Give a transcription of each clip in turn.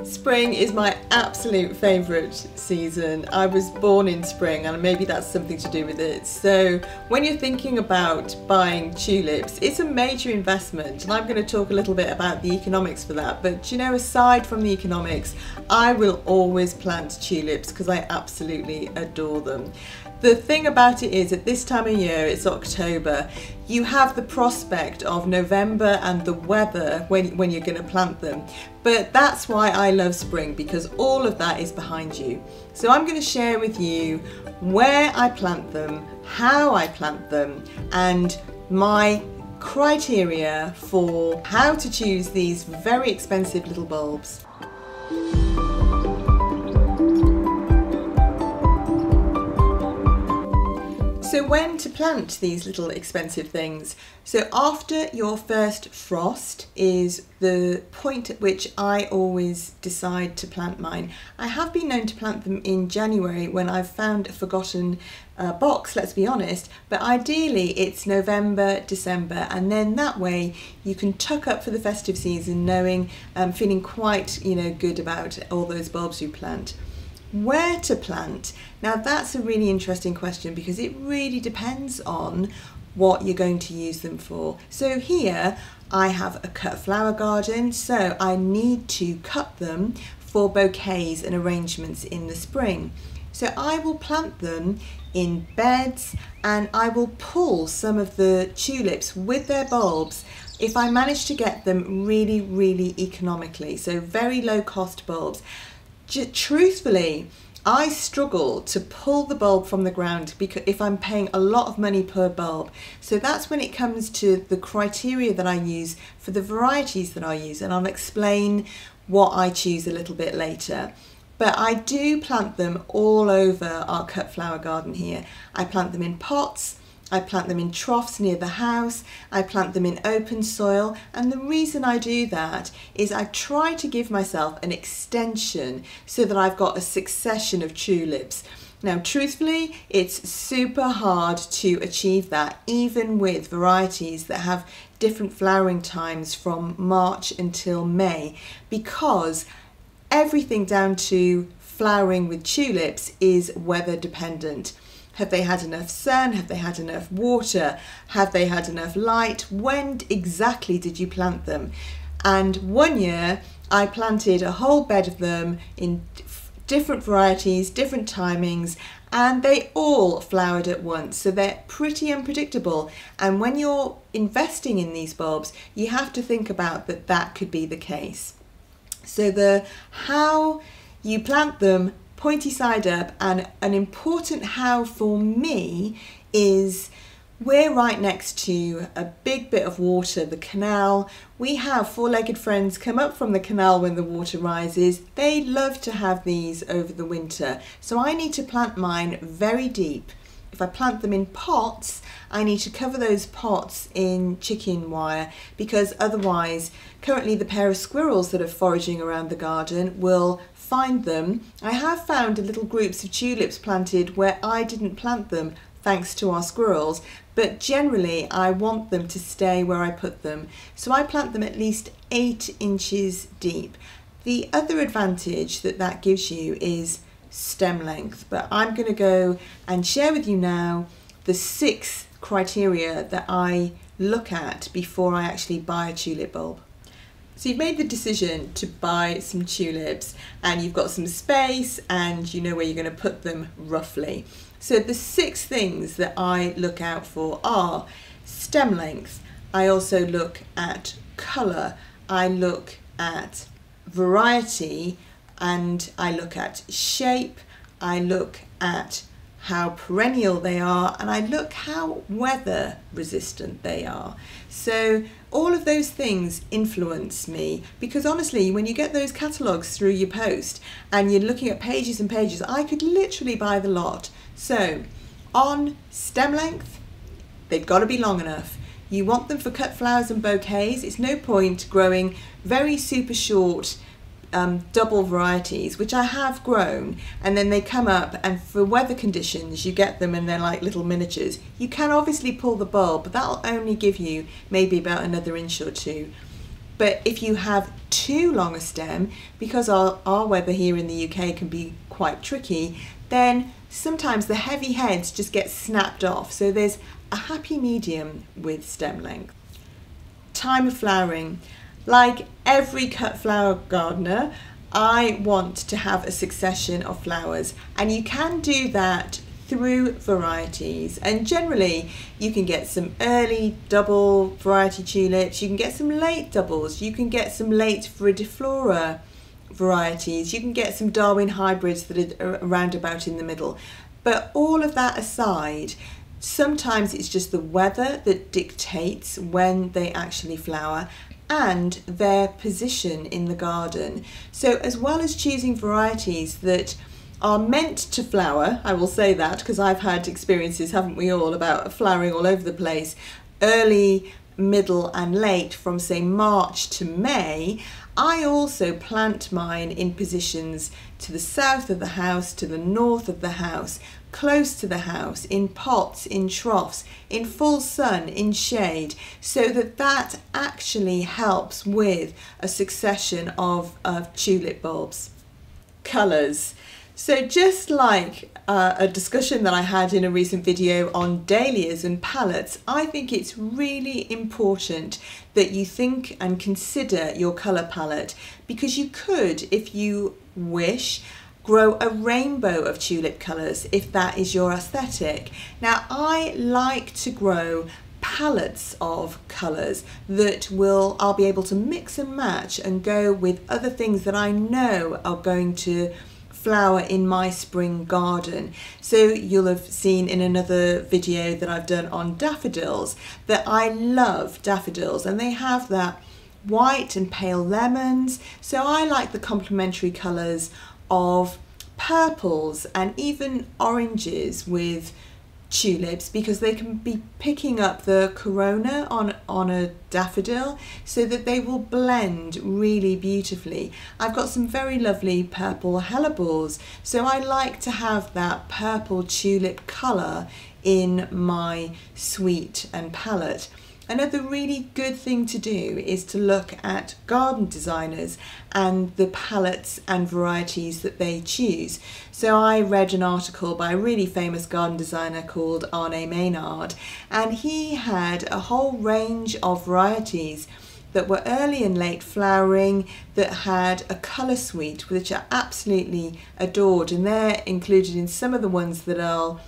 Spring is my absolute favourite season. I was born in spring and maybe that's something to do with it. So when you're thinking about buying tulips, it's a major investment, and I'm going to talk a little bit about the economics for that. But you know, aside from the economics, I will always plant tulips because I absolutely adore them. The thing about it is, at this time of year, it's October, you have the prospect of November and the weather when you're going to plant them. But that's why I love spring, because all of that is behind you. So I'm going to share with you where I plant them, how I plant them, and my criteria for how to choose these very expensive little bulbs. So when to plant these little expensive things? So after your first frost is the point at which I always decide to plant mine. I have been known to plant them in January when I've found a forgotten box, let's be honest, but ideally it's November, December, and then that way you can tuck up for the festive season knowing, feeling quite good about all those bulbs you plant. Where to plant? Now that's a really interesting question because it really depends on what you're going to use them for. So here I have a cut flower garden, so I need to cut them for bouquets and arrangements in the spring. So I will plant them in beds, and I will pull some of the tulips with their bulbs if I manage to get them really economically, so very low cost bulbs. Truthfully, I struggle to pull the bulb from the ground because if I'm paying a lot of money per bulb. So that's when it comes to the criteria that I use for the varieties that I use, and I'll explain what I choose a little bit later. But I do plant them all over our cut flower garden here. I plant them in pots, I plant them in troughs near the house, I plant them in open soil, and the reason I do that is I try to give myself an extension so that I've got a succession of tulips. Now truthfully, it's super hard to achieve that, even with varieties that have different flowering times from March until May, because everything down to flowering with tulips is weather dependent. Have they had enough sun? Have they had enough water? Have they had enough light? When exactly did you plant them? And one year I planted a whole bed of them in different varieties, different timings, and they all flowered at once. So they're pretty unpredictable. And when you're investing in these bulbs, you have to think about that could be the case. So the how you plant them, pointy side up, and an important how for me is we're right next to a big bit of water, the canal. We have four-legged friends come up from the canal when the water rises. They love to have these over the winter. So I need to plant mine very deep. If I plant them in pots, I need to cover those pots in chicken wire, because otherwise, currently the pair of squirrels that are foraging around the garden will find them. I have found little groups of tulips planted where I didn't plant them thanks to our squirrels, but generally I want them to stay where I put them. So I plant them at least 8 inches deep. The other advantage that gives you is stem length, but I'm going to go and share with you now the 6 criteria that I look at before I actually buy a tulip bulb. So you've made the decision to buy some tulips and you've got some space and you know where you're going to put them roughly. So the 6 things that I look out for are stem length. I also look at colour. I look at variety, and I look at shape. I look at how perennial they are, and I look how weather resistant they are. So all of those things influence me, because honestly, when you get those catalogues through your post and you're looking at pages and pages, I could literally buy the lot. So on stem length, they've got to be long enough. You want them for cut flowers and bouquets. It's no point growing very super short double varieties, which I have grown, and then they come up, and for weather conditions you get them and they're like little miniatures. You can obviously pull the bulb, but that'll only give you maybe about another inch or two. But if you have too long a stem, because our weather here in the UK can be quite tricky, then sometimes the heavy heads just get snapped off. So there's a happy medium with stem length. Time of flowering. Like every cut flower gardener, I want to have a succession of flowers, and you can do that through varieties. And generally you can get some early double variety tulips, you can get some late doubles, you can get some late Viridiflora varieties, you can get some Darwin hybrids that are around about in the middle. But all of that aside, sometimes it's just the weather that dictates when they actually flower and their position in the garden. So as well as choosing varieties that are meant to flower, I will say that because I've had experiences, haven't we all, about flowering all over the place, early, middle and late from say March to May, I also plant mine in positions to the south of the house, to the north of the house, close to the house, in pots, in troughs, in full sun, in shade, so that actually helps with a succession of tulip bulbs. Colours. So just like a discussion that I had in a recent video on dahlias and palettes, I think it's really important that you think and consider your colour palette, because you could, if you wish, grow a rainbow of tulip colours if that is your aesthetic. Now I like to grow palettes of colours that I'll be able to mix and match and go with other things that I know are going to flower in my spring garden. So you'll have seen in another video that I've done on daffodils that I love daffodils, and they have that white and pale lemons. So I like the complementary colours of purples and even oranges with tulips, because they can be picking up the corona on a daffodil, so that they will blend really beautifully. I've got some very lovely purple hellebores, so I like to have that purple tulip colour in my suite and palette. Another really good thing to do is to look at garden designers and the palettes and varieties that they choose. So I read an article by a really famous garden designer called Arne Maynard, and he had a whole range of varieties that were early and late flowering, that had a colour suite which I absolutely adored, and they're included in some of the ones that I'll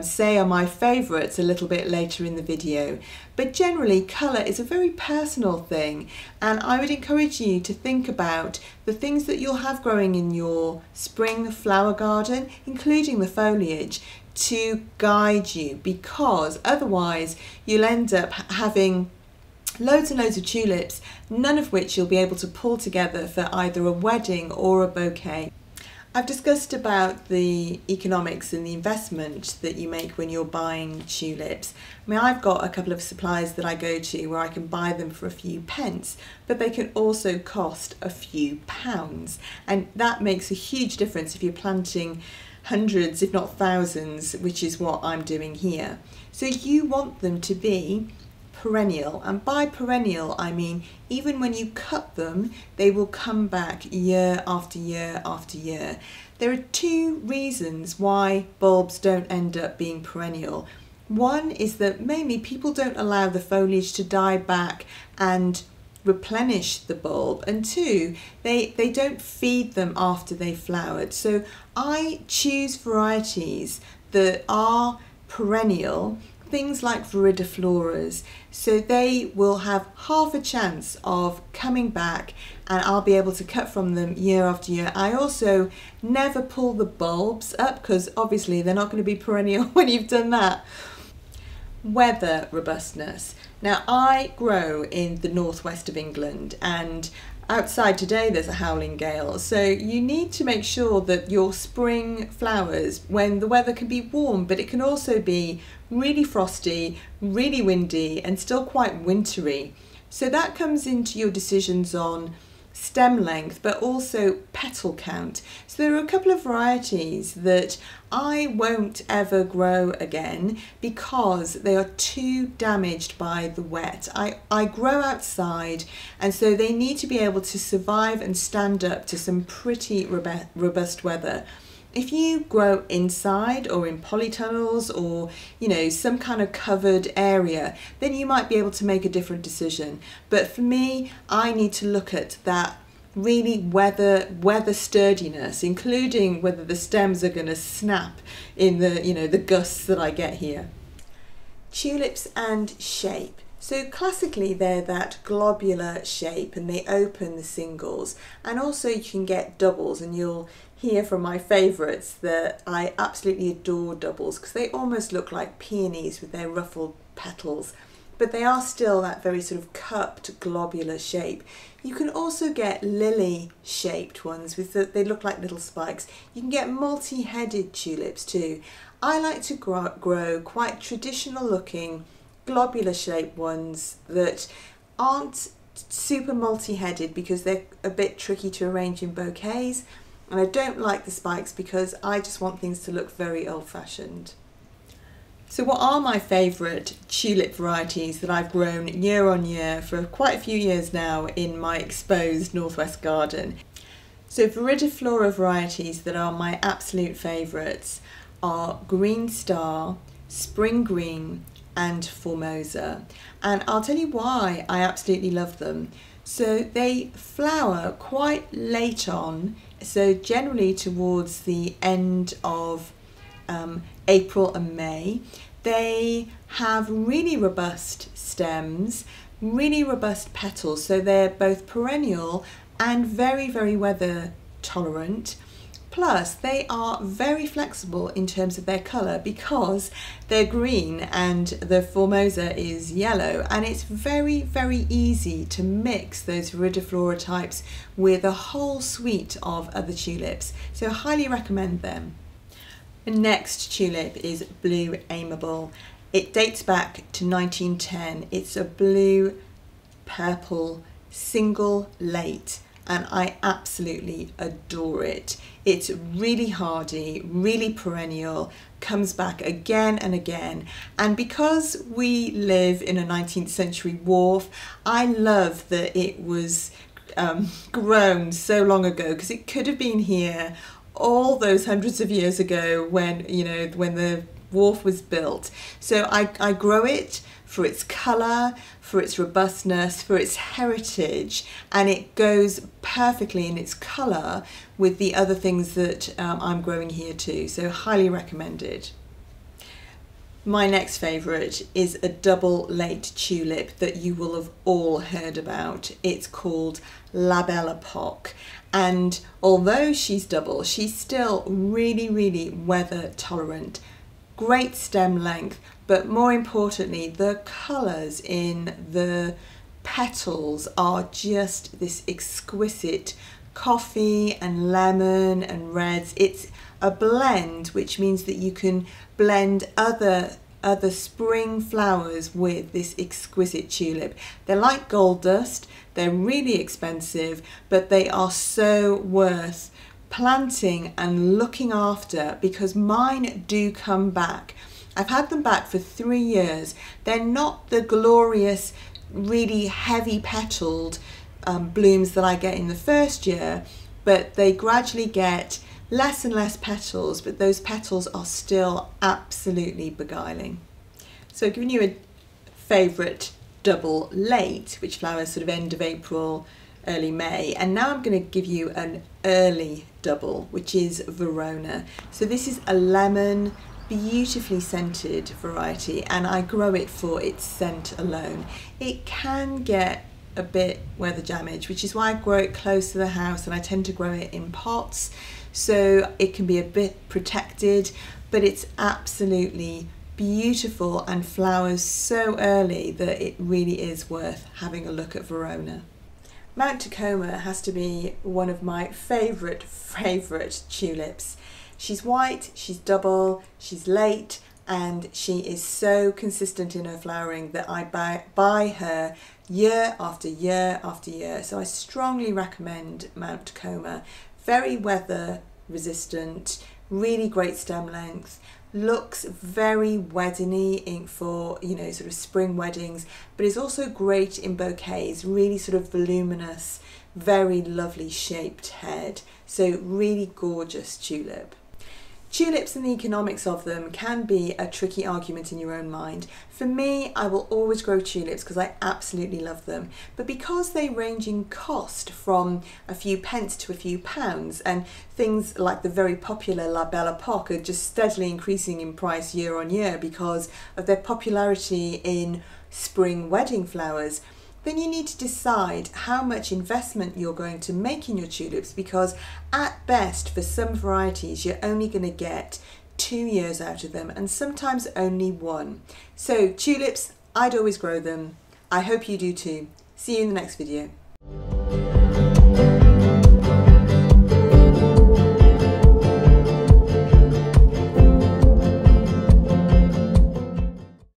say are my favourites a little bit later in the video. But generally colour is a very personal thing, and I would encourage you to think about the things that you'll have growing in your spring flower garden, including the foliage, to guide you, because otherwise you'll end up having loads and loads of tulips, none of which you'll be able to pull together for either a wedding or a bouquet. I've discussed about the economics and the investment that you make when you're buying tulips. I mean, I've got a couple of suppliers that I go to where I can buy them for a few pence, but they can also cost a few pounds. And that makes a huge difference if you're planting hundreds, if not thousands, which is what I'm doing here. So you want them to be perennial, and by perennial I mean even when you cut them they will come back year after year after year. There are two reasons why bulbs don't end up being perennial. One is that mainly people don't allow the foliage to die back and replenish the bulb, and two, they don't feed them after they've flowered. So I choose varieties that are perennial, things like Viridifloras, so they will have half a chance of coming back and I'll be able to cut from them year after year. I also never pull the bulbs up because obviously they're not going to be perennial when you've done that. Weather robustness. Now I grow in the northwest of England, and outside today there's a howling gale, so you need to make sure that your spring flowers, when the weather can be warm but it can also be really frosty, really windy and still quite wintry. So that comes into your decisions on stem length but also petal count. So there are a couple of varieties that I won't ever grow again because they are too damaged by the wet. I grow outside, and so they need to be able to survive and stand up to some pretty robust weather. If you grow inside or in polytunnels or, you know, some kind of covered area, then you might be able to make a different decision. But for me, I need to look at that really weather sturdiness, including whether the stems are going to snap in the, you know, the gusts that I get here. Tulips and shape. So classically they're that globular shape and they open the singles, and also you can get doubles, and you'll hear from my favourites that I absolutely adore doubles because they almost look like peonies with their ruffled petals, but they are still that very sort of cupped globular shape. You can also get lily shaped ones with they look like little spikes. You can get multi-headed tulips too. I like to grow quite traditional looking globular shaped ones that aren't super multi-headed because they're a bit tricky to arrange in bouquets, and I don't like the spikes because I just want things to look very old-fashioned. So what are my favourite tulip varieties that I've grown year on year for quite a few years now in my exposed northwest garden? So Viridiflora varieties that are my absolute favourites are Green Star, Spring Green and Formosa, and I'll tell you why I absolutely love them. So they flower quite late on, so generally towards the end of April and May. They have really robust stems, really robust petals, so they're both perennial and very, very weather tolerant. Plus they are very flexible in terms of their colour because they're green and the Formosa is yellow, and it's very, very easy to mix those Viridiflora types with a whole suite of other tulips, so I highly recommend them. The next tulip is Blue Amiable. It dates back to 1910. It's a blue purple single late, and I absolutely adore it. It's really hardy, really perennial, comes back again and again, and because we live in a 19th century wharf, I love that it was grown so long ago, because it could have been here all those hundreds of years ago when, you know, when the wharf was built. So I grow it for its colour, for its robustness, for its heritage, and it goes perfectly in its colour with the other things that I'm growing here too, so highly recommended. My next favourite is a double late tulip that you will have all heard about. It's called La Belle Epoque, and although she's double, she's still really, really weather tolerant. Great stem length, but more importantly, the colours in the petals are just this exquisite coffee and lemon and reds. It's a blend, which means that you can blend other spring flowers with this exquisite tulip. They're like gold dust, they're really expensive, but they are so worth planting and looking after because mine do come back. I've had them back for 3 years. They're not the glorious, really heavy petaled blooms that I get in the first year, but they gradually get less and less petals, but those petals are still absolutely beguiling. So I've given you a favourite double late, which flowers sort of end of April, early May, and now I'm going to give you an early double, which is Verona. So this is a lemon, beautifully scented variety, and I grow it for its scent alone. It can get a bit weather damaged, which is why I grow it close to the house, and I tend to grow it in pots so it can be a bit protected, but it's absolutely beautiful and flowers so early that it really is worth having a look at Verona. Mount Tacoma has to be one of my favourite tulips. She's white, she's double, she's late, and she is so consistent in her flowering that I buy her year after year after year. So I strongly recommend Mount Tacoma. Very weather resistant, really great stem length, looks very wedding-y for, you know, sort of spring weddings, but is also great in bouquets, really sort of voluminous, very lovely shaped head. So really gorgeous tulip. Tulips and the economics of them can be a tricky argument in your own mind. For me, I will always grow tulips because I absolutely love them. But because they range in cost from a few pence to a few pounds, and things like the very popular La Belle Époque are just steadily increasing in price year on year because of their popularity in spring wedding flowers, then you need to decide how much investment you're going to make in your tulips, because at best for some varieties you're only going to get 2 years out of them, and sometimes only 1. So tulips, I'd always grow them. I hope you do too. See you in the next video.